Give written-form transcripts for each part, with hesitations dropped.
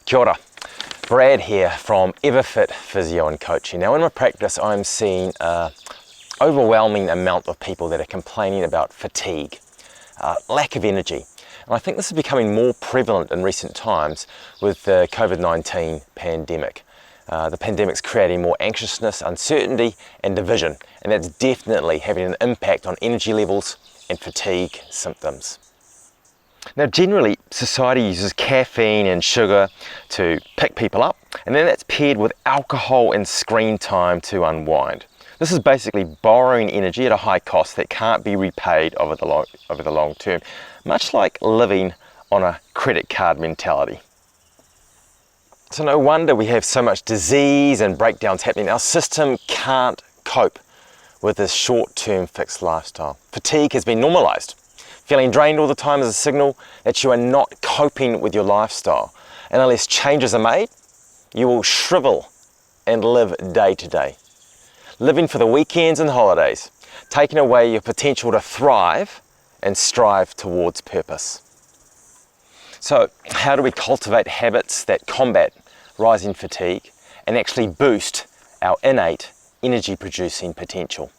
Kia ora. Brad here from Everfit Physio and Coaching. Now in my practice I'm seeing an overwhelming amount of people that are complaining about fatigue, lack of energy. And I think this is becoming more prevalent in recent times with the COVID-19 pandemic. The pandemic's creating more anxiousness, uncertainty and division, and that's definitely having an impact on energy levels and fatigue symptoms. Now generally society uses caffeine and sugar to pick people up, and then that's paired with alcohol and screen time to unwind. This is basically borrowing energy at a high cost that can't be repaid over the long term, much like living on a credit card mentality. So no wonder we have so much disease and breakdowns happening. Our system can't cope with this short-term fixed lifestyle. Fatigue has been normalized. Feeling drained all the time is a signal that you are not coping with your lifestyle. And unless changes are made, you will shrivel and live day to day. Living for the weekends and holidays, taking away your potential to thrive and strive towards purpose. So how do we cultivate habits that combat rising fatigue and actually boost our innate energy producing potential?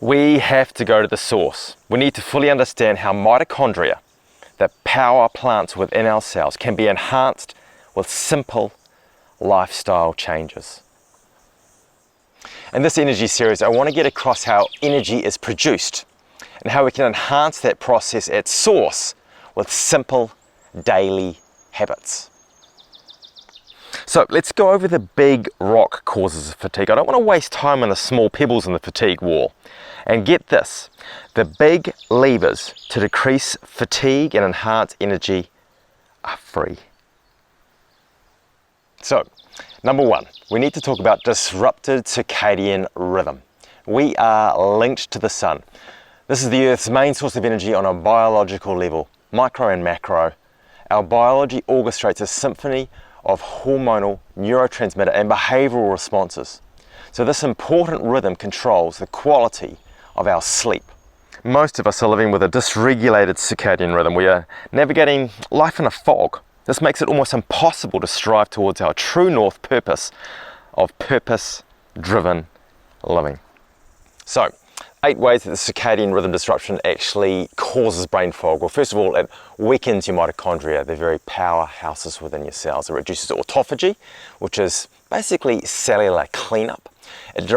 We have to go to the source. We need to fully understand how mitochondria, the power plants within our cells, can be enhanced with simple lifestyle changes. In this energy series, I want to get across how energy is produced and how we can enhance that process at source with simple daily habits. So let's go over the big rock causes of fatigue. I don't want to waste time on the small pebbles in the fatigue wall. And get this, the big levers to decrease fatigue and enhance energy are free. So, number one, we need to talk about disrupted circadian rhythm. We are linked to the sun. This is the Earth's main source of energy on a biological level, micro and macro. Our biology orchestrates a symphony of hormonal, neurotransmitter and behavioral responses. So this important rhythm controls the quality of our sleep. Most of us are living with a dysregulated circadian rhythm. We are navigating life in a fog. This makes it almost impossible to strive towards our true north purpose of purpose-driven living. So, 8 ways that the circadian rhythm disruption actually causes brain fog. Well, first of all, it weakens your mitochondria, the very powerhouses within your cells. It reduces autophagy, which is basically cellular cleanup. It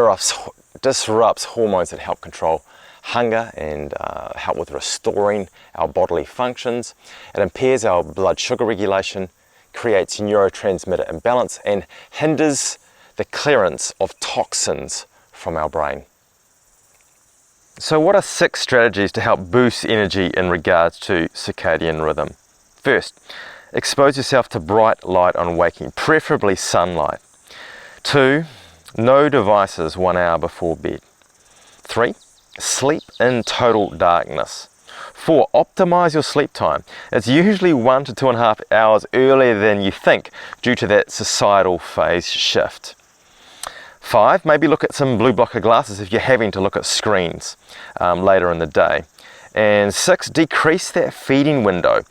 disrupts hormones that help control hunger and help with restoring our bodily functions. It impairs our blood sugar regulation, creates neurotransmitter imbalance, and hinders the clearance of toxins from our brain. So what are 6 strategies to help boost energy in regards to circadian rhythm? First, expose yourself to bright light on waking, preferably sunlight. 2, no devices 1 hour before bed. 3, sleep in total darkness. 4, optimize your sleep time. It's usually 1 to 2.5 hours earlier than you think due to that societal phase shift. 5, maybe look at some blue blocker glasses if you're having to look at screens later in the day. And 6, decrease that feeding window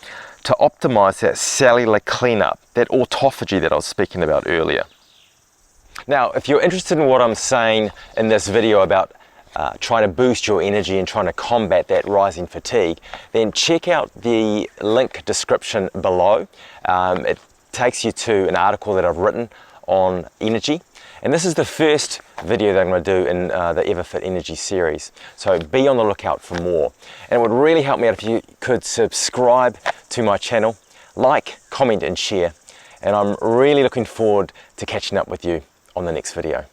to optimize that cellular cleanup, that autophagy that I was speaking about earlier. Now, if you're interested in what I'm saying in this video about trying to boost your energy and trying to combat that rising fatigue, then check out the link description below. It takes you to an article that I've written on energy. And this is the first video that I'm going to do in the Everfit Energy series. So be on the lookout for more. And it would really help me out if you could subscribe to my channel, like, comment and share. And I'm really looking forward to catching up with you on the next video.